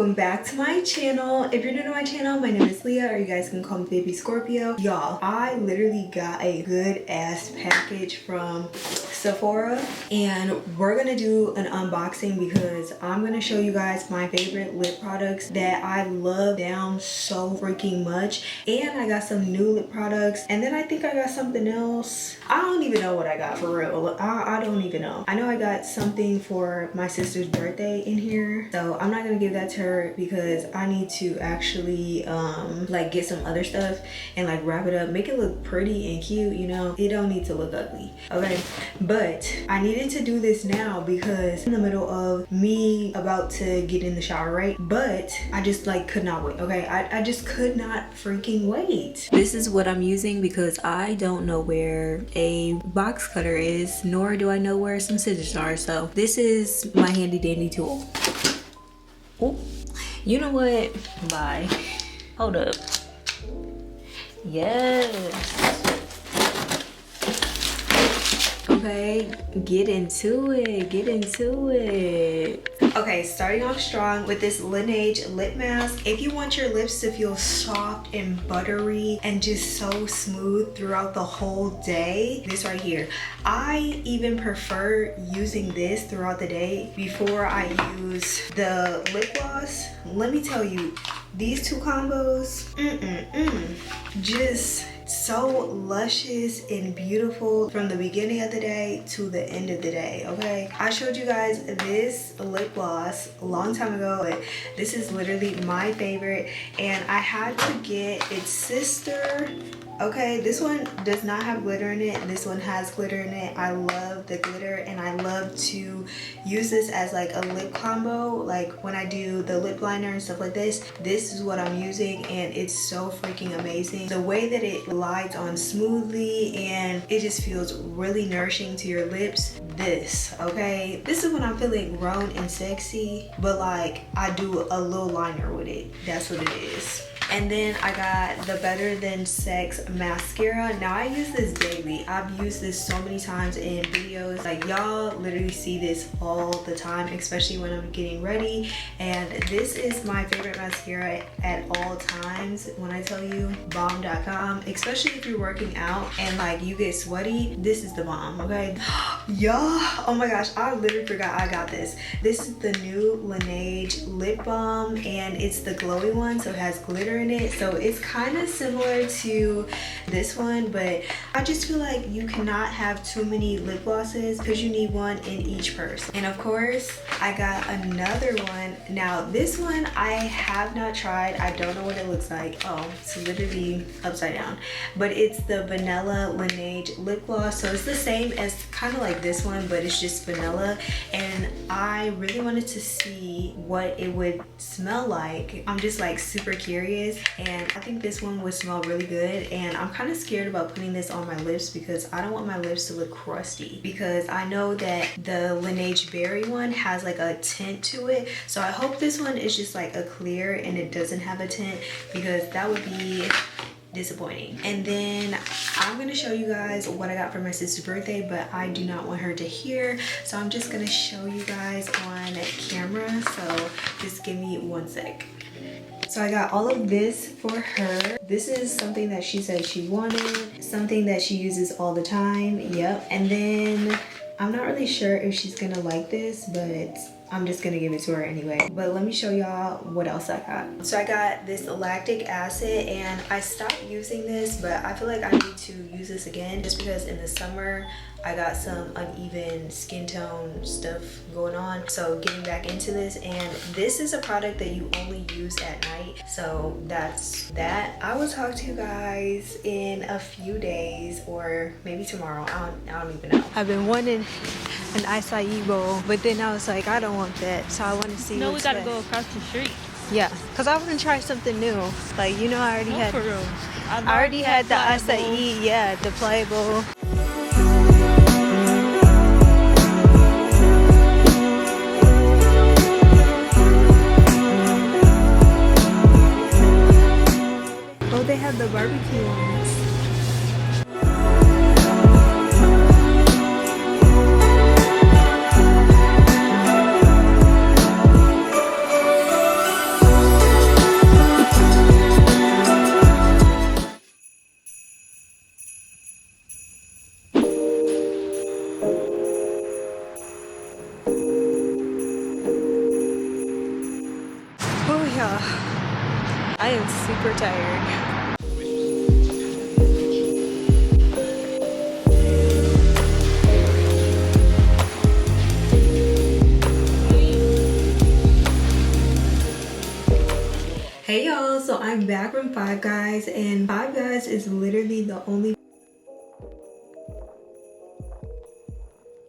welcome back to my channel. If you're new to my channel, my name is Leah, or you guys can call me Baby Scorpio. Y'all, I literally got a good ass package from Sephora, and we're gonna do an unboxing because I'm gonna show you guys my favorite lip products that I love down so freaking much. And I got some new lip products, and then I think I got something else. I don't even know what I got for real. I don't even know. I know I got something for my sister's birthday in here, so I'm not gonna give that to her because I need to actually like get some other stuff and like wrap it up, make it look pretty and cute, you know. It don't need to look ugly, okay? But I needed to do this now because in the middle of me about to get in the shower, right? But I just like could not wait, okay? I just could not freaking wait. This is what I'm using because I don't know where a box cutter is, nor do I know where some scissors are. So this is my handy dandy tool. Oh, you know what? Bye. Hold up. Yes. Okay, get into it, get into it. Okay, starting off strong with this Laneige lip mask. If you want your lips to feel soft and buttery and just so smooth throughout the whole day, this right here. I even prefer using this throughout the day before I use the lip gloss. Let me tell you, these two combos, just so luscious and beautiful from the beginning of the day to the end of the day, okay? I showed you guys this lip gloss a long time ago, but this is literally my favorite, and I had to get its sister. Okay, this one does not have glitter in it. This one has glitter in it. I love the glitter, and I love to use this as like a lip combo. Like when I do the lip liner and stuff like this is what I'm using, and it's so freaking amazing. The way that it glides on smoothly, and it just feels really nourishing to your lips. This, okay? This is when I'm feeling grown and sexy, but like I do a little liner with it. That's what it is. And then I got the Better Than Sex mascara. Now I use this daily. I've used this so many times in videos. Like y'all literally see this all the time, especially when I'm getting ready. And this is my favorite mascara at all times. When I tell you, bomb.com, especially if you're working out and like you get sweaty, this is the bomb, okay? Y'all, oh my gosh, I literally forgot I got this. This is the new Laneige lip balm, and it's the glowy one, so it has glitter in it, so it's kind of similar to this one, but I just feel like you cannot have too many lip glosses because you need one in each purse. And of course I got another one. Now this one I have not tried. I don't know what it looks like. Oh, it's literally upside down, but it's the vanilla Laneige lip gloss, so it's the same as kind of like this one, but it's just vanilla, and I really wanted to see what it would smell like. I'm just like super curious, and I think this one would smell really good, and I'm kind of scared about putting this on my lips because I don't want my lips to look crusty, because I know that the Laneige berry one has like a tint to it, so I hope this one is just like a clear and it doesn't have a tint, because that would be disappointing. And then I'm gonna show you guys what I got for my sister's birthday, but I do not want her to hear, so I'm just gonna show you guys on camera, so just give me one sec. So I got all of this for her. This is something that she said she wanted, something that she uses all the time. Yep. And then I'm not really sure if she's gonna like this, but I'm just gonna give it to her anyway. But let me show y'all what else I got. So I got this lactic acid, and I stopped using this, but I feel like I need to use this again just because in the summer I got some uneven skin tone stuff going on. So getting back into this, and this is a product that you only use at night. So that's that. I will talk to you guys in a few days, or maybe tomorrow. I don't even know. I've been wanting an acai bowl, but then I was like, I don't want that. So I want to see. No, we gotta go across the street. Yeah, because I want to try something new. Like, you know, I already had. For real. I already had the acai, yeah, the play bowl. Oh, they have the barbecue ones. So I'm back from Five Guys, and Five Guys is literally the only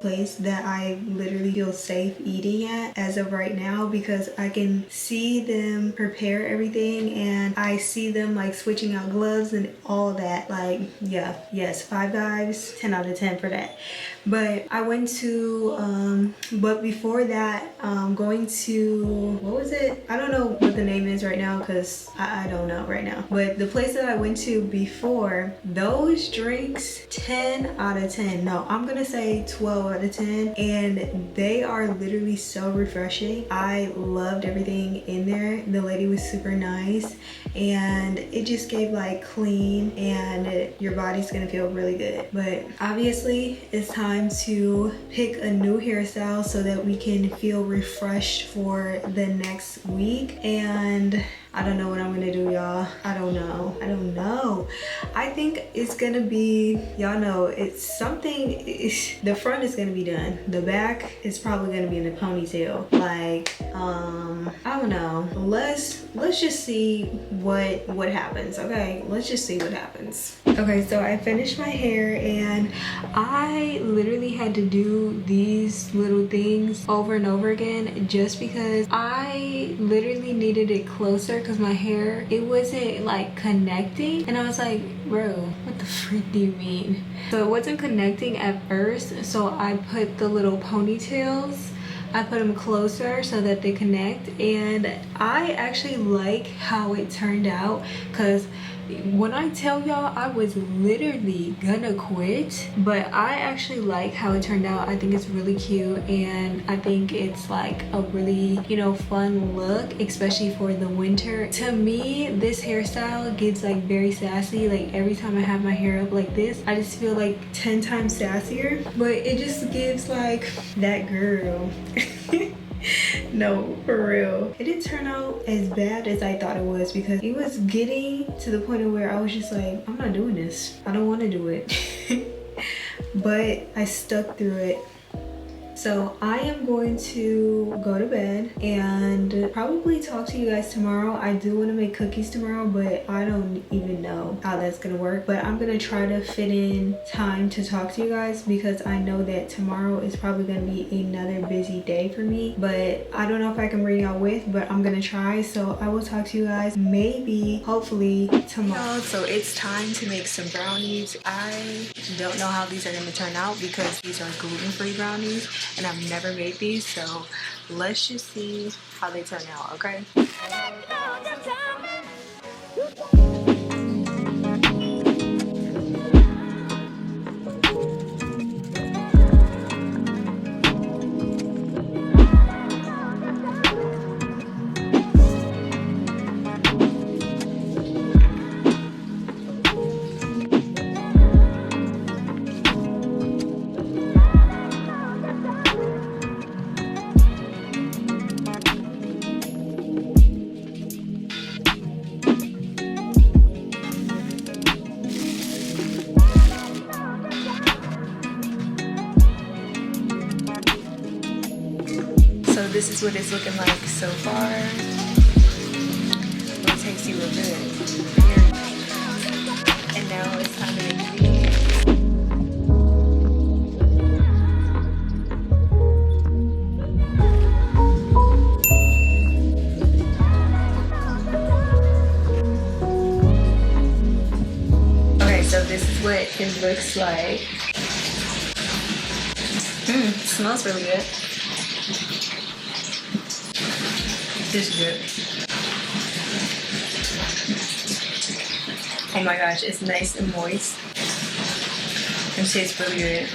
place that I literally feel safe eating at as of right now, because I can see them prepare everything and I see them like switching out gloves and all that. Like, yeah, yes, Five Guys, 10 out of 10 for that. But I went to but before that, going to, what was it, I don't know what the name is right now because I don't know right now, but the place that I went to before, those drinks, 10 out of 10. No, I'm gonna say 12 out of 10, and they are literally so refreshing. I loved everything in there. The lady was super nice, and it just gave like clean, and your body's gonna feel really good. But obviously it's time to pick a new hairstyle so that we can feel refreshed for the next week. And I don't know what I'm gonna do, y'all. I don't know. I think it's gonna be, y'all know, it's something, the front is gonna be done. The back is probably gonna be in a ponytail. Like, I don't know. Let's just see what happens, okay? Let's just see what happens. Okay, so I finished my hair, and I literally had to do these little things over and over again just because I literally needed it closer, because my hair, it wasn't like connecting, and I was like, bro, what the freak do you mean? So it wasn't connecting at first, so I put the little ponytails, I put them closer so that they connect, and I actually like how it turned out, because when I tell y'all I was literally gonna quit, but I actually like how it turned out. I think it's really cute, and I think it's like a really, you know, fun look, especially for the winter. To me, this hairstyle gives like very sassy. Like every time I have my hair up like this, I just feel like 10 times sassier, but it just gives like that girl. No, for real. It didn't turn out as bad as I thought it was, because it was getting to the point of where I was just like, I'm not doing this. I don't want to do it. But I stuck through it. So I am going to go to bed and probably talk to you guys tomorrow. I do want to make cookies tomorrow, but I don't even know how that's gonna work. But I'm gonna try to fit in time to talk to you guys, because I know that tomorrow is probably gonna be another busy day for me. But I don't know if I can bring y'all with, but I'm gonna try. So I will talk to you guys maybe, hopefully tomorrow. So it's time to make some brownies. I don't know how these are gonna turn out, because these are gluten-free brownies, and I've never made these, so let's just see how they turn out, okay? So this is what it's looking like so far. It tastes real good. And now it's time to make ingredients. Okay, so this is what it looks like. It smells really good. It's good. Oh my gosh, it's nice and moist. It tastes really good.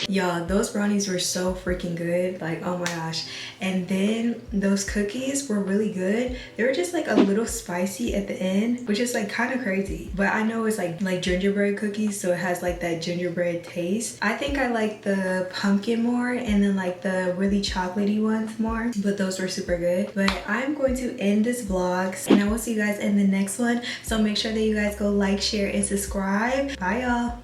Y'all, those brownies were so freaking good. Like, oh my gosh. And then those cookies were really good. They were just like a little spicy at the end, which is like kind of crazy. But I know it's like gingerbread cookies, so it has like that gingerbread taste. I think I like the pumpkin more, and then like the really chocolatey ones more. But those were super good. But I'm going to end this vlog, and I will see you guys in the next one. So make sure that you guys go like, share, and subscribe. Bye, y'all.